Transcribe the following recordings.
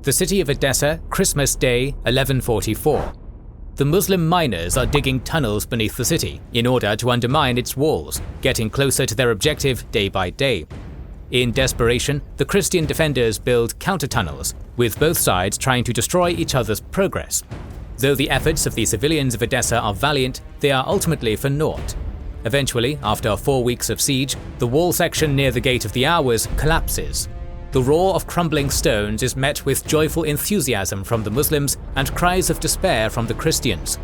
The city of Edessa, Christmas Day, 1144. The Muslim miners are digging tunnels beneath the city in order to undermine its walls, getting closer to their objective day by day. In desperation, the Christian defenders build counter-tunnels, with both sides trying to destroy each other's progress. Though the efforts of the civilians of Edessa are valiant, they are ultimately for naught. Eventually, after 4 weeks of siege, the wall section near the Gate of the Hours collapses. The roar of crumbling stones is met with joyful enthusiasm from the Muslims and cries of despair from the Christians.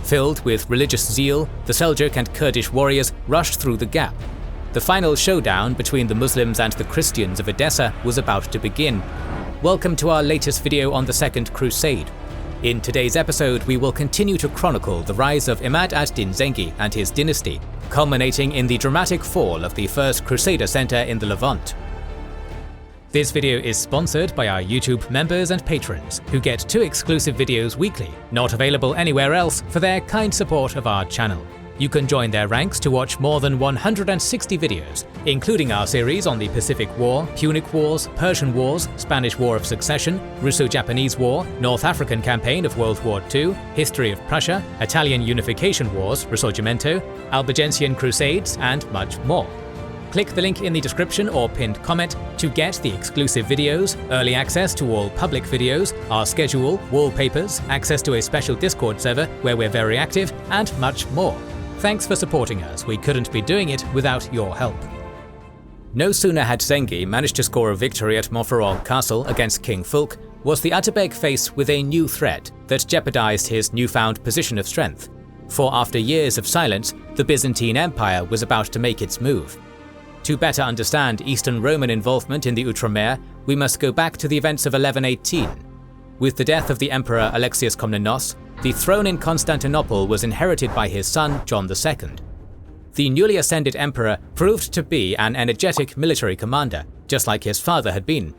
Filled with religious zeal, the Seljuk and Kurdish warriors rushed through the gap. The final showdown between the Muslims and the Christians of Edessa was about to begin. Welcome to our latest video on the Second Crusade. In today's episode, we will continue to chronicle the rise of Imad ad-Din Zengi and his dynasty, culminating in the dramatic fall of the First Crusader Center in the Levant. This video is sponsored by our YouTube members and patrons, who get 2 exclusive videos weekly, not available anywhere else, for their kind support of our channel. You can join their ranks to watch more than 160 videos, including our series on the Pacific War, Punic Wars, Persian Wars, Spanish War of Succession, Russo-Japanese War, North African Campaign of World War II, History of Prussia, Italian Unification Wars, Risorgimento, Albigensian Crusades, and much more. Click the link in the description or pinned comment to get the exclusive videos, early access to all public videos, our schedule, wallpapers, access to a special Discord server where we're very active, and much more. Thanks for supporting us, we couldn't be doing it without your help. No sooner had Zengi managed to score a victory at Montferrand Castle against King Fulk, was the Atabeg faced with a new threat that jeopardized his newfound position of strength. For after years of silence, the Byzantine Empire was about to make its move. To better understand Eastern Roman involvement in the Outremer, we must go back to the events of 1118. With the death of the Emperor Alexius Komnenos, the throne in Constantinople was inherited by his son John II. The newly ascended emperor proved to be an energetic military commander, just like his father had been.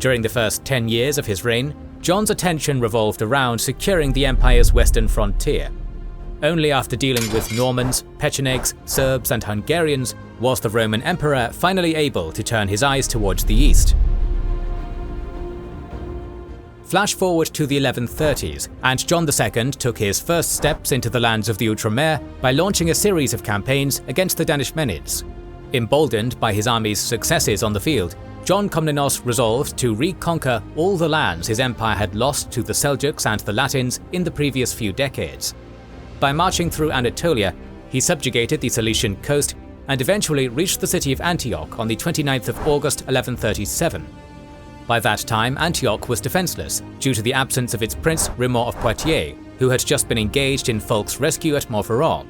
During the first 10 years of his reign, John's attention revolved around securing the empire's western frontier. Only after dealing with Normans, Pechenegs, Serbs and Hungarians was the Roman Emperor finally able to turn his eyes towards the east. Flash forward to the 1130s, and John II took his first steps into the lands of the Outremer by launching a series of campaigns against the Danishmenids. Emboldened by his army's successes on the field, John Komnenos resolved to reconquer all the lands his empire had lost to the Seljuks and the Latins in the previous few decades. By marching through Anatolia, he subjugated the Cilician coast and eventually reached the city of Antioch on the 29th of August 1137. By that time, Antioch was defenseless due to the absence of its prince Raymond of Poitiers, who had just been engaged in Fulk's rescue at Montferrand.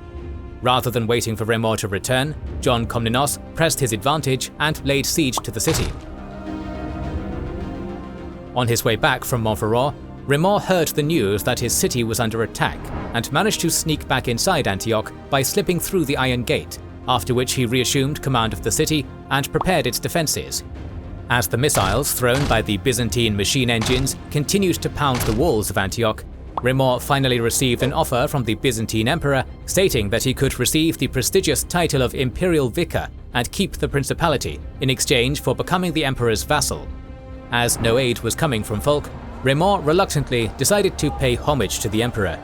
Rather than waiting for Raymond to return, John Komnenos pressed his advantage and laid siege to the city. On his way back from Montferrand, Raymond heard the news that his city was under attack and managed to sneak back inside Antioch by slipping through the Iron Gate, after which he reassumed command of the city and prepared its defences. As the missiles thrown by the Byzantine machine engines continued to pound the walls of Antioch, Raymond finally received an offer from the Byzantine emperor stating that he could receive the prestigious title of Imperial Vicar and keep the principality in exchange for becoming the emperor's vassal. As no aid was coming from Fulk, Raymond reluctantly decided to pay homage to the emperor.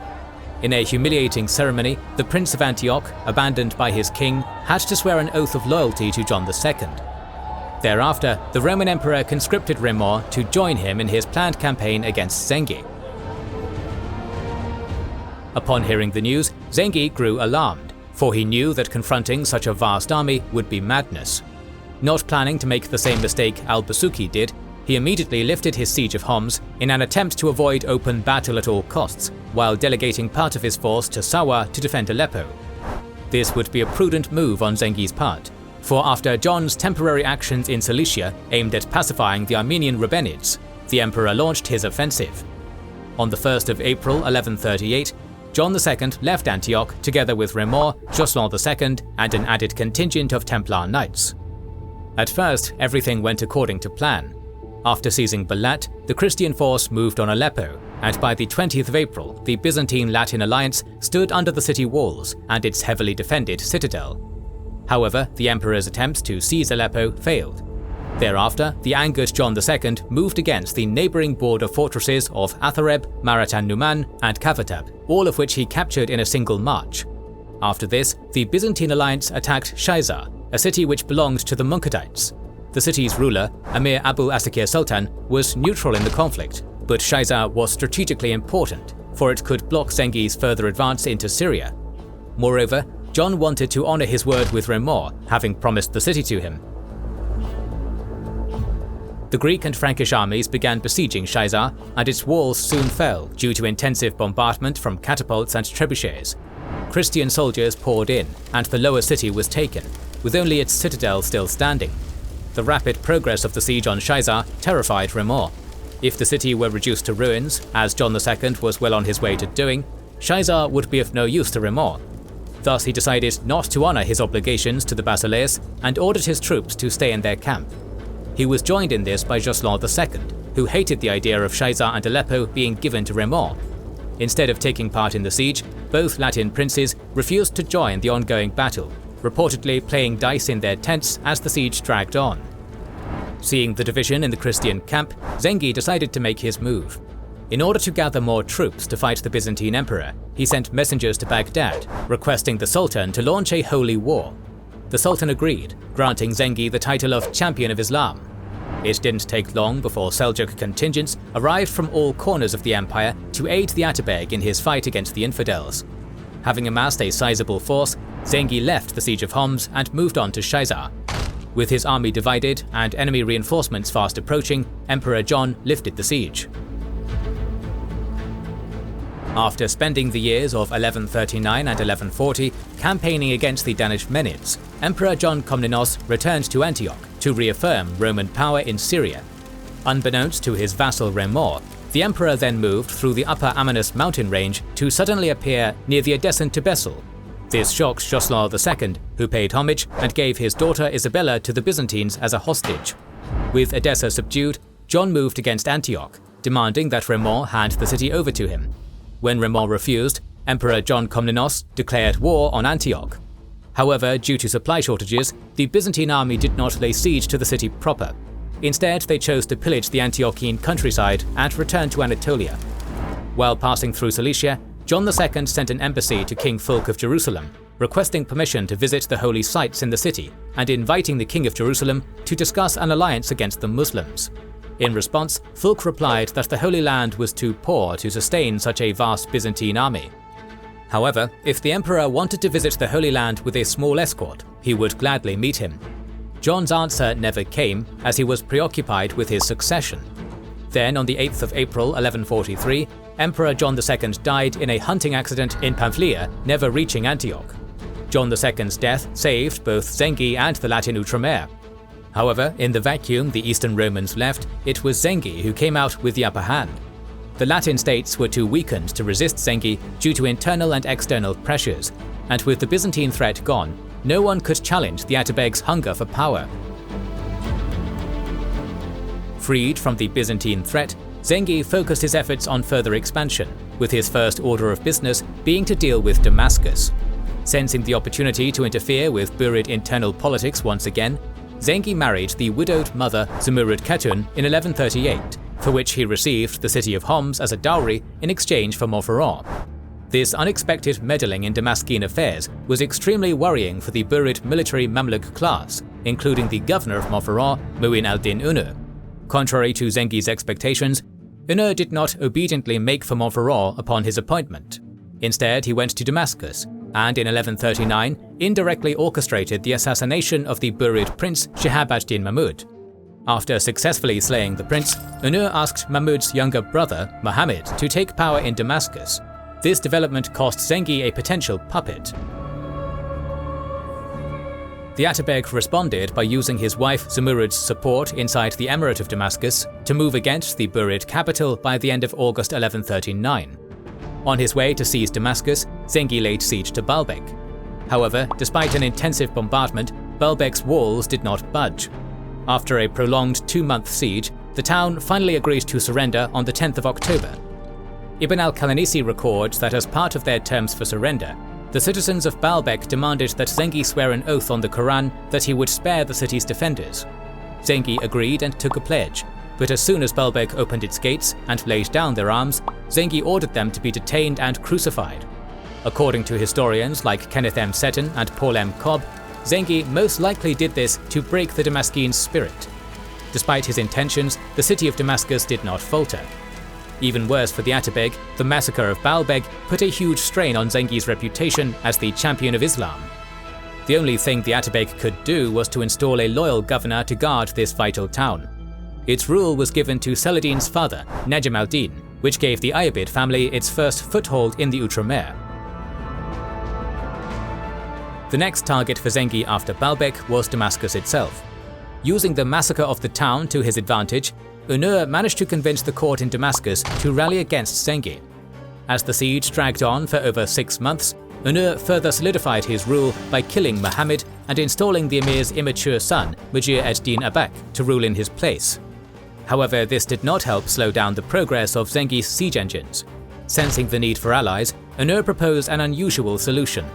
In a humiliating ceremony, the Prince of Antioch, abandoned by his king, had to swear an oath of loyalty to John II. Thereafter, the Roman Emperor conscripted Raymond to join him in his planned campaign against Zengi. Upon hearing the news, Zengi grew alarmed, for he knew that confronting such a vast army would be madness. Not planning to make the same mistake al-Basuki did, he immediately lifted his siege of Homs in an attempt to avoid open battle at all costs, while delegating part of his force to Sawa to defend Aleppo. This would be a prudent move on Zengi's part, for after John's temporary actions in Cilicia aimed at pacifying the Armenian Rabbinids, the emperor launched his offensive. On the 1st of April 1138, John II left Antioch together with Raymond, Jocelyn II, and an added contingent of Templar knights. At first, everything went according to plan. After seizing Balat, the Christian force moved on Aleppo, and by the 20th of April, the Byzantine-Latin alliance stood under the city walls and its heavily defended citadel. However, the emperor's attempts to seize Aleppo failed. Thereafter, the angered John II moved against the neighbouring border fortresses of Athareb, Maratan Numan, and Kavatab, all of which he captured in a single march. After this, the Byzantine alliance attacked Shaizar, a city which belonged to the Munkadites. The city's ruler, Amir Abu Asakir Sultan, was neutral in the conflict, but Shaizar was strategically important, for it could block Zengi's further advance into Syria. Moreover, John wanted to honour his word with Remor, having promised the city to him. The Greek and Frankish armies began besieging Shaizar, and its walls soon fell due to intensive bombardment from catapults and trebuchets. Christian soldiers poured in, and the lower city was taken, with only its citadel still standing. The rapid progress of the siege on Shaizar terrified Remor. If the city were reduced to ruins, as John II was well on his way to doing, Shaizar would be of no use to Remor. Thus he decided not to honour his obligations to the Basileus and ordered his troops to stay in their camp. He was joined in this by Jocelyn II, who hated the idea of Shaizar and Aleppo being given to Remor. Instead of taking part in the siege, both Latin princes refused to join the ongoing battle, reportedly playing dice in their tents as the siege dragged on. Seeing the division in the Christian camp, Zengi decided to make his move. In order to gather more troops to fight the Byzantine emperor, he sent messengers to Baghdad, requesting the Sultan to launch a holy war. The Sultan agreed, granting Zengi the title of Champion of Islam. It didn't take long before Seljuk contingents arrived from all corners of the empire to aid the Atabeg in his fight against the infidels. Having amassed a sizable force, Zengi left the siege of Homs and moved on to Shaizar. With his army divided and enemy reinforcements fast approaching, Emperor John lifted the siege. After spending the years of 1139 and 1140 campaigning against the Danish Menids, Emperor John Komnenos returned to Antioch to reaffirm Roman power in Syria. Unbeknownst to his vassal Remor, the emperor then moved through the upper Amanus mountain range to suddenly appear near the Edessan Tebessel. This shocked Jocelyn II, who paid homage and gave his daughter Isabella to the Byzantines as a hostage. With Edessa subdued, John moved against Antioch, demanding that Remor hand the city over to him. When Remor refused, Emperor John Komnenos declared war on Antioch. However, due to supply shortages, the Byzantine army did not lay siege to the city proper. Instead, they chose to pillage the Antiochian countryside and return to Anatolia. While passing through Cilicia, John II sent an embassy to King Fulk of Jerusalem, requesting permission to visit the holy sites in the city and inviting the King of Jerusalem to discuss an alliance against the Muslims. In response, Fulk replied that the Holy Land was too poor to sustain such a vast Byzantine army. However, if the emperor wanted to visit the Holy Land with a small escort, he would gladly meet him. John's answer never came, as he was preoccupied with his succession. Then, on the 8th of April 1143, Emperor John II died in a hunting accident in Pamphylia, never reaching Antioch. John II's death saved both Zengi and the Latin Outremer. However, in the vacuum the Eastern Romans left, it was Zengi who came out with the upper hand. The Latin states were too weakened to resist Zengi due to internal and external pressures, and with the Byzantine threat gone, no one could challenge the Atabeg's hunger for power. Freed from the Byzantine threat, Zengi focused his efforts on further expansion, with his first order of business being to deal with Damascus. Sensing the opportunity to interfere with Burid internal politics once again, Zengi married the widowed mother Zumurrud Khatun in 1138, for which he received the city of Homs as a dowry in exchange for Montferrat. This unexpected meddling in Damascene affairs was extremely worrying for the Burid military Mamluk class, including the governor of Montferrat, Mu'in al-Din Unur. Contrary to Zengi's expectations, Unur did not obediently make for Montferrat upon his appointment. Instead, he went to Damascus, and in 1139 indirectly orchestrated the assassination of the Burid prince Shihab ad-Din Mahmud. After successfully slaying the prince, Unur asked Mahmud's younger brother, Muhammad, to take power in Damascus. This development cost Zengi a potential puppet. The Atabeg responded by using his wife Zumurrud's support inside the Emirate of Damascus to move against the Burid capital by the end of August 1139. On his way to seize Damascus, Zengi laid siege to Baalbek. However, despite an intensive bombardment, Baalbek's walls did not budge. After a prolonged 2-month siege, the town finally agreed to surrender on the 10th of October. Ibn al-Qalanisi records that as part of their terms for surrender, the citizens of Baalbek demanded that Zengi swear an oath on the Quran that he would spare the city's defenders. Zengi agreed and took a pledge, but as soon as Baalbek opened its gates and laid down their arms, Zengi ordered them to be detained and crucified. According to historians like Kenneth M. Seton and Paul M. Cobb, Zengi most likely did this to break the Damascene spirit. Despite his intentions, the city of Damascus did not falter. Even worse for the Atabeg, the massacre of Baalbek put a huge strain on Zengi's reputation as the champion of Islam. The only thing the Atabeg could do was to install a loyal governor to guard this vital town. Its rule was given to Saladin's father, Najm al-Din, which gave the Ayyubid family its first foothold in the Outremer. The next target for Zengi after Baalbek was Damascus itself. Using the massacre of the town to his advantage, Unur managed to convince the court in Damascus to rally against Zengi. As the siege dragged on for over 6 months, Unur further solidified his rule by killing Muhammad and installing the emir's immature son, Mujir ed-Din Abak, to rule in his place. However, this did not help slow down the progress of Zengi's siege engines. Sensing the need for allies, Unur proposed an unusual solution.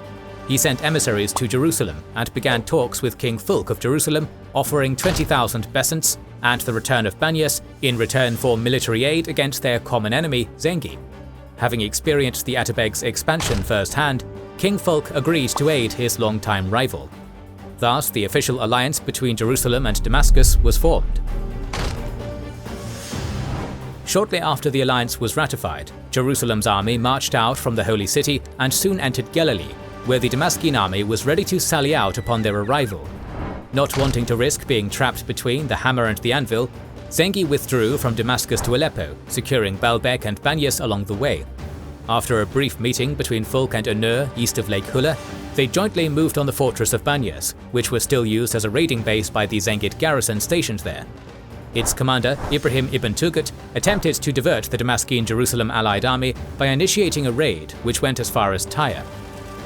He sent emissaries to Jerusalem and began talks with King Fulk of Jerusalem, offering 20,000 besants and the return of Banyas in return for military aid against their common enemy, Zengi. Having experienced the Atabeg's expansion firsthand, King Fulk agreed to aid his longtime rival. Thus, the official alliance between Jerusalem and Damascus was formed. Shortly after the alliance was ratified, Jerusalem's army marched out from the Holy City and soon entered Galilee, where the Damascene army was ready to sally out upon their arrival. Not wanting to risk being trapped between the hammer and the anvil, Zengi withdrew from Damascus to Aleppo, securing Baalbek and Banyas along the way. After a brief meeting between Fulk and Unur east of Lake Hula, they jointly moved on the fortress of Banyas, which was still used as a raiding base by the Zengid garrison stationed there. Its commander, Ibrahim ibn Turgut, attempted to divert the Damascene Jerusalem allied army by initiating a raid which went as far as Tyre.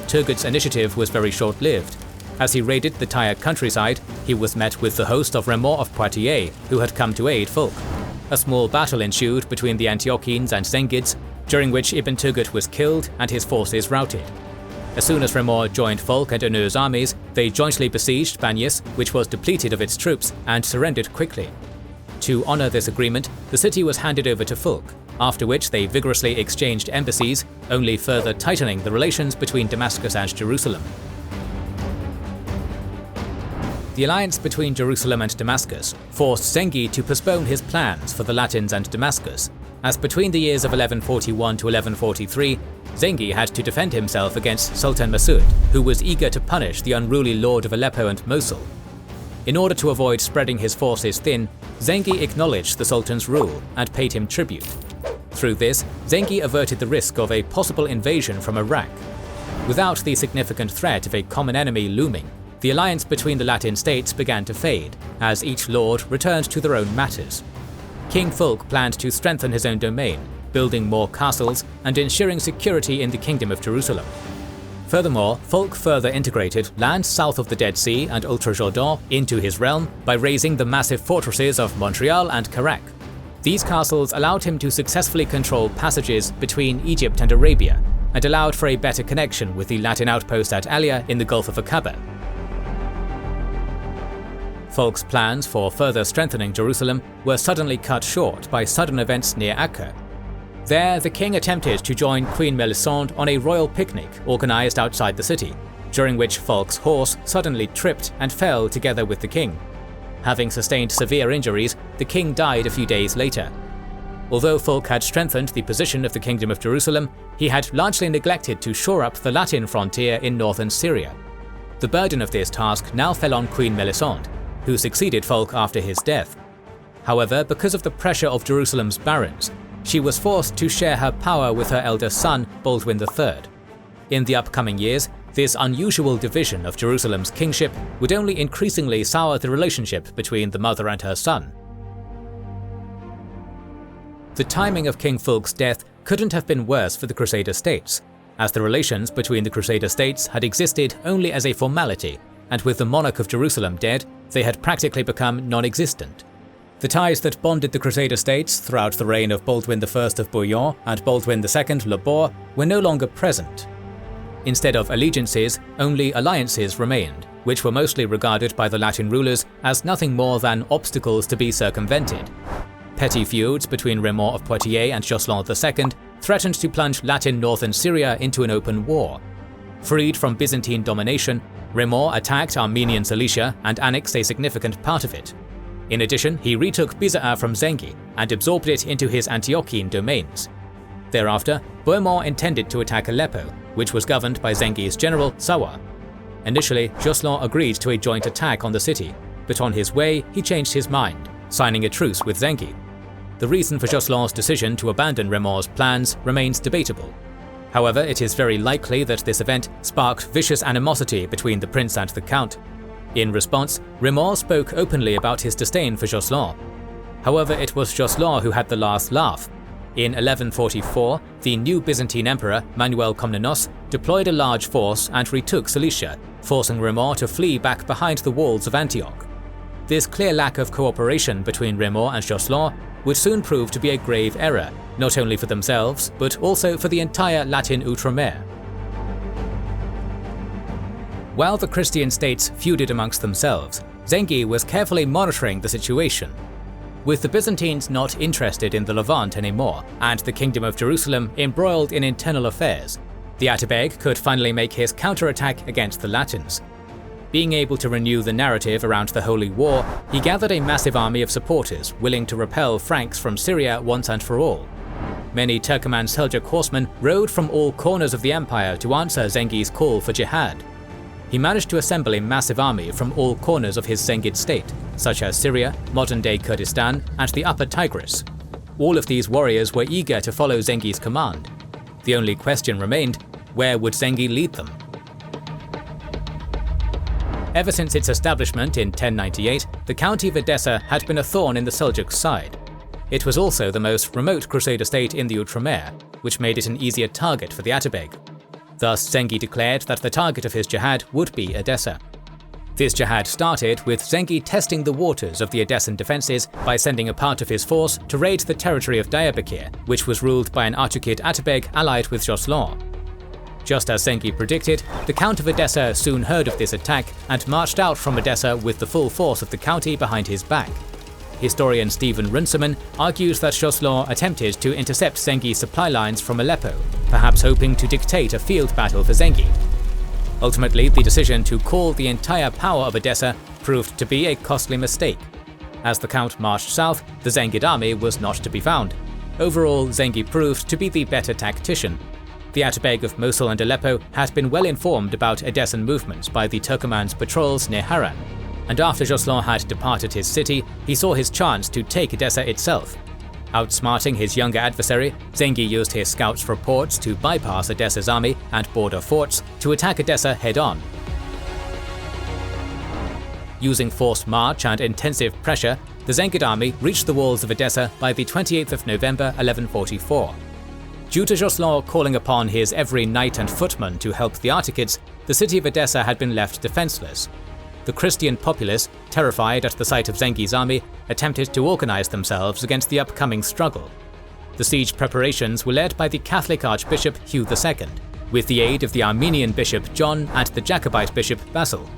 Turgut's initiative was very short-lived. As he raided the Tyre countryside, he was met with the host of Raymond of Poitiers, who had come to aid Fulk. A small battle ensued between the Antiochenes and Zengids, during which Ibn Turgut was killed and his forces routed. As soon as Raymond joined Fulk and Unur's armies, they jointly besieged Banyas, which was depleted of its troops, and surrendered quickly. To honor this agreement, the city was handed over to Fulk, after which they vigorously exchanged embassies, only further tightening the relations between Damascus and Jerusalem. The alliance between Jerusalem and Damascus forced Zengi to postpone his plans for the Latins and Damascus, as between the years of 1141 to 1143, Zengi had to defend himself against Sultan Masud, who was eager to punish the unruly lord of Aleppo and Mosul. In order to avoid spreading his forces thin, Zengi acknowledged the Sultan's rule and paid him tribute. Through this, Zengi averted the risk of a possible invasion from Iraq. Without the significant threat of a common enemy looming, the alliance between the Latin states began to fade, as each lord returned to their own matters. King Fulk planned to strengthen his own domain, building more castles and ensuring security in the Kingdom of Jerusalem. Furthermore, Fulk further integrated lands south of the Dead Sea and Ultra-Jourdain into his realm by raising the massive fortresses of Montreal and Karak. These castles allowed him to successfully control passages between Egypt and Arabia, and allowed for a better connection with the Latin outpost at Alia in the Gulf of Aqaba. Fulk's plans for further strengthening Jerusalem were suddenly cut short by sudden events near Acre. There, the king attempted to join Queen Melisande on a royal picnic organized outside the city, during which Fulk's horse suddenly tripped and fell together with the king. Having sustained severe injuries, the king died a few days later. Although Fulk had strengthened the position of the Kingdom of Jerusalem, he had largely neglected to shore up the Latin frontier in northern Syria. The burden of this task now fell on Queen Melisande, who succeeded Fulk after his death. However, because of the pressure of Jerusalem's barons, she was forced to share her power with her eldest son, Baldwin III. In the upcoming years, this unusual division of Jerusalem's kingship would only increasingly sour the relationship between the mother and her son. The timing of King Fulk's death couldn't have been worse for the Crusader states, as the relations between the Crusader states had existed only as a formality, and with the monarch of Jerusalem dead, they had practically become non-existent. The ties that bonded the Crusader states throughout the reign of Baldwin I of Bouillon and Baldwin II Le Bour were no longer present. Instead of allegiances, only alliances remained, which were mostly regarded by the Latin rulers as nothing more than obstacles to be circumvented. Petty feuds between Raymond of Poitiers and Jocelyn II threatened to plunge Latin northern Syria into an open war. Freed from Byzantine domination, Raymond attacked Armenian Cilicia and annexed a significant part of it. In addition, he retook Byzantine from Zengi and absorbed it into his Antiochian domains. Thereafter, Bohemond intended to attack Aleppo, which was governed by Zengi's general Sawa. Initially, Jocelyn agreed to a joint attack on the city, but on his way he changed his mind, signing a truce with Zengi. The reason for Jocelyn's decision to abandon Raymond's plans remains debatable. However, it is very likely that this event sparked vicious animosity between the prince and the count. In response, Raymond spoke openly about his disdain for Jocelyn. However, it was Jocelyn who had the last laugh. In 1144, the new Byzantine emperor, Manuel Komnenos, deployed a large force and retook Cilicia, forcing Raymond to flee back behind the walls of Antioch. This clear lack of cooperation between Raymond and Jocelyn would soon prove to be a grave error, not only for themselves, but also for the entire Latin Outremer. While the Christian states feuded amongst themselves, Zengi was carefully monitoring the situation. With the Byzantines not interested in the Levant anymore, and the Kingdom of Jerusalem embroiled in internal affairs, the Atabeg could finally make his counterattack against the Latins. Being able to renew the narrative around the Holy War, he gathered a massive army of supporters willing to repel Franks from Syria once and for all. Many Turkoman Seljuk horsemen rode from all corners of the empire to answer Zengi's call for jihad. He managed to assemble a massive army from all corners of his Zengid state, such as Syria, modern-day Kurdistan, and the Upper Tigris. All of these warriors were eager to follow Zengi's command. The only question remained, where would Zengi lead them? Ever since its establishment in 1098, the county of Edessa had been a thorn in the Seljuk side. It was also the most remote Crusader state in the Outremer, which made it an easier target for the Atabeg. Thus, Zengi declared that the target of his jihad would be Edessa. This jihad started with Zengi testing the waters of the Edessan defences by sending a part of his force to raid the territory of Diyarbakir, which was ruled by an Artukid Atabeg allied with Jocelyn. Just as Zengi predicted, the Count of Edessa soon heard of this attack and marched out from Edessa with the full force of the county behind his back. Historian Stephen Runciman argues that Jocelyn attempted to intercept Zengi's supply lines from Aleppo, perhaps hoping to dictate a field battle for Zengi. Ultimately, the decision to call the entire power of Edessa proved to be a costly mistake. As the Count marched south, the Zengid army was not to be found. Overall, Zengi proved to be the better tactician. The Atabeg of Mosul and Aleppo had been well informed about Edessan movements by the Turkoman's patrols near Haran, and after Jocelyn had departed his city, he saw his chance to take Edessa itself. Outsmarting his younger adversary, Zengi used his scouts' reports to bypass Edessa's army and border forts to attack Edessa head-on. Using forced march and intensive pressure, the Zengid army reached the walls of Edessa by the 28th of November 1144. Due to Jocelyn calling upon his every knight and footman to help the Artukids, the city of Edessa had been left defenseless. The Christian populace, terrified at the sight of Zengi's army, attempted to organize themselves against the upcoming struggle. The siege preparations were led by the Catholic Archbishop Hugh II, with the aid of the Armenian Bishop John and the Jacobite Bishop Basil.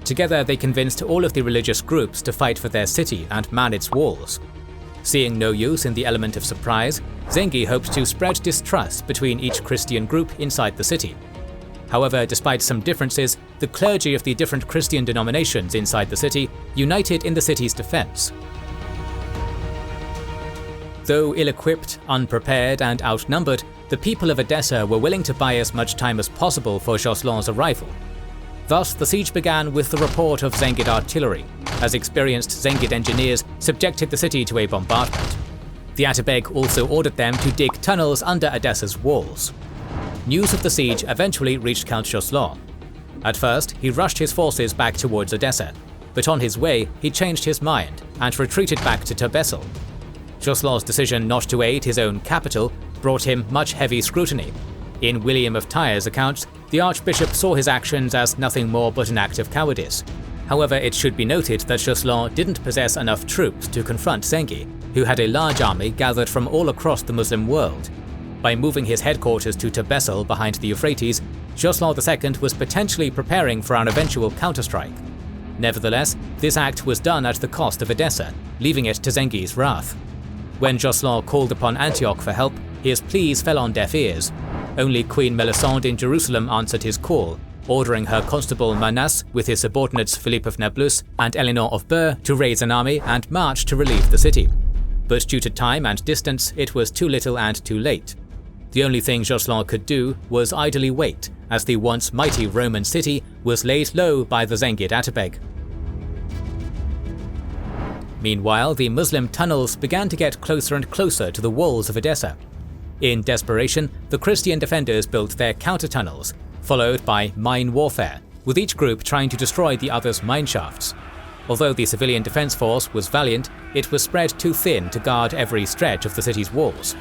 Together they convinced all of the religious groups to fight for their city and man its walls. Seeing no use in the element of surprise, Zengi hoped to spread distrust between each Christian group inside the city. However, despite some differences, the clergy of the different Christian denominations inside the city united in the city's defense. Though ill-equipped, unprepared, and outnumbered, the people of Edessa were willing to buy as much time as possible for Jocelyn's arrival. Thus, the siege began with the report of Zengid artillery, as experienced Zengid engineers subjected the city to a bombardment. The Atabeg also ordered them to dig tunnels under Edessa's walls. News of the siege eventually reached Count Jocelyn. At first, he rushed his forces back towards Edessa, but on his way, he changed his mind and retreated back to Terbessel. Jocelyn's decision not to aid his own capital brought him much heavy scrutiny. In William of Tyre's accounts, the Archbishop saw his actions as nothing more but an act of cowardice. However, it should be noted that Jocelyn didn't possess enough troops to confront Zengi, who had a large army gathered from all across the Muslim world. By moving his headquarters to Terbessel behind the Euphrates, Joslaw II was potentially preparing for an eventual counterstrike. Nevertheless, this act was done at the cost of Edessa, leaving it to Zengi's wrath. When Joslaw called upon Antioch for help, his pleas fell on deaf ears. Only Queen Melisande in Jerusalem answered his call, ordering her constable Manas with his subordinates Philippe of Nablus and Eleanor of Burr to raise an army and march to relieve the city. But due to time and distance, it was too little and too late. The only thing Joslaw could do was idly wait, as the once mighty Roman city was laid low by the Zengid Atabeg. Meanwhile, the Muslim tunnels began to get closer and closer to the walls of Edessa. In desperation, the Christian defenders built their counter-tunnels, followed by mine warfare, with each group trying to destroy the other's mine shafts. Although the civilian defense force was valiant, it was spread too thin to guard every stretch of the city's walls.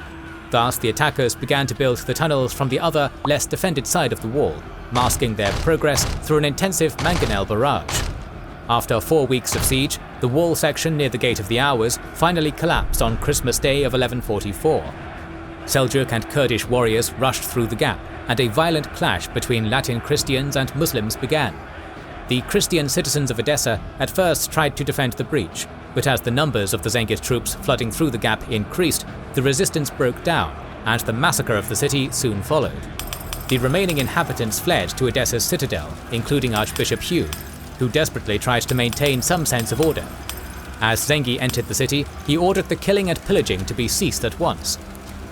Thus, the attackers began to build the tunnels from the other, less defended side of the wall, masking their progress through an intensive mangonel barrage. After 4 weeks of siege, the wall section near the Gate of the Hours finally collapsed on Christmas Day of 1144. Seljuk and Kurdish warriors rushed through the gap, and a violent clash between Latin Christians and Muslims began. The Christian citizens of Edessa at first tried to defend the breach, but as the numbers of the Zengid troops flooding through the gap increased, the resistance broke down, and the massacre of the city soon followed. The remaining inhabitants fled to Edessa's citadel, including Archbishop Hugh, who desperately tried to maintain some sense of order. As Zengi entered the city, he ordered the killing and pillaging to be ceased at once.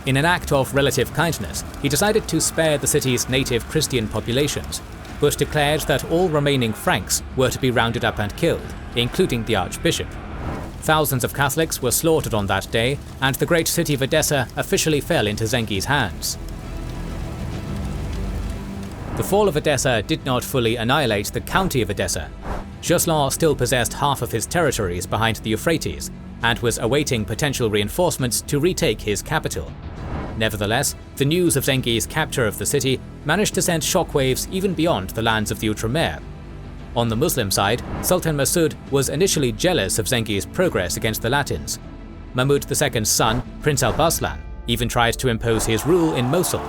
In an act of relative kindness, he decided to spare the city's native Christian populations, but declared that all remaining Franks were to be rounded up and killed, including the Archbishop. Thousands of Catholics were slaughtered on that day, and the great city of Edessa officially fell into Zengi's hands. The fall of Edessa did not fully annihilate the county of Edessa. Joslaw still possessed half of his territories behind the Euphrates, and was awaiting potential reinforcements to retake his capital. Nevertheless, the news of Zengi's capture of the city managed to send shockwaves even beyond the lands of the Outremer. On the Muslim side, Sultan Masud was initially jealous of Zengi's progress against the Latins. Mahmud II's son, Prince al-Baslan, even tried to impose his rule in Mosul.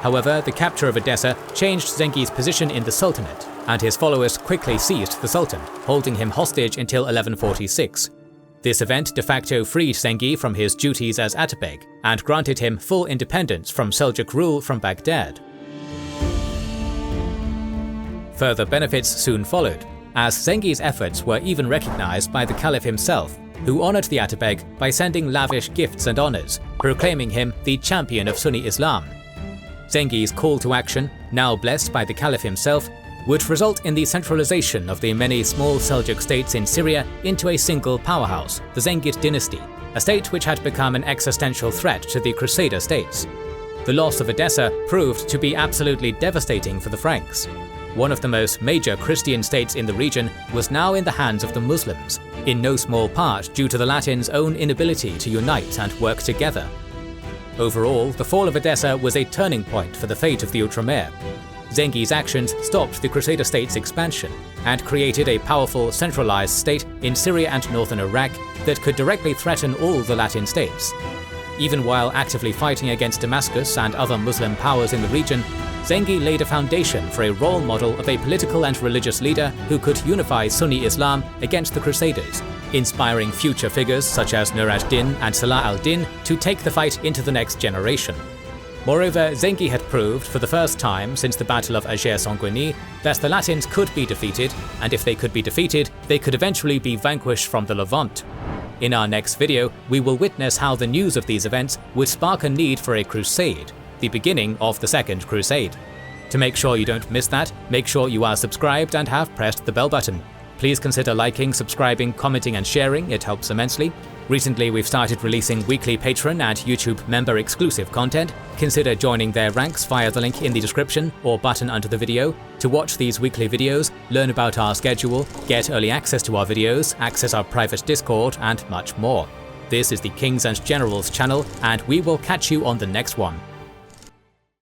However, the capture of Edessa changed Zengi's position in the Sultanate, and his followers quickly seized the Sultan, holding him hostage until 1146. This event de facto freed Zengi from his duties as Atabeg, and granted him full independence from Seljuk rule from Baghdad. Further benefits soon followed, as Zengi's efforts were even recognized by the Caliph himself, who honored the Atabeg by sending lavish gifts and honors, proclaiming him the champion of Sunni Islam. Zengi's call to action, now blessed by the Caliph himself, would result in the centralization of the many small Seljuk states in Syria into a single powerhouse, the Zengid dynasty, a state which had become an existential threat to the Crusader states. The loss of Edessa proved to be absolutely devastating for the Franks. One of the most major Christian states in the region was now in the hands of the Muslims, in no small part due to the Latins' own inability to unite and work together. Overall, the fall of Edessa was a turning point for the fate of the Outremer. Zengi's actions stopped the Crusader state's expansion and created a powerful, centralized state in Syria and northern Iraq that could directly threaten all the Latin states. Even while actively fighting against Damascus and other Muslim powers in the region, Zengi laid a foundation for a role model of a political and religious leader who could unify Sunni Islam against the Crusaders, inspiring future figures such as Nur ad-Din and Salah al-Din to take the fight into the next generation. Moreover, Zengi had proved for the first time since the Battle of Agère-Sanguinis that the Latins could be defeated, and if they could be defeated, they could eventually be vanquished from the Levant. In our next video, we will witness how the news of these events would spark a need for a crusade, the beginning of the Second Crusade. To make sure you don't miss that, make sure you are subscribed and have pressed the bell button. Please consider liking, subscribing, commenting and sharing, it helps immensely. Recently we've started releasing weekly Patreon and YouTube member exclusive content. Consider joining their ranks via the link in the description or button under the video to watch these weekly videos, learn about our schedule, get early access to our videos, access our private Discord and much more. This is the Kings and Generals channel, and we will catch you on the next one.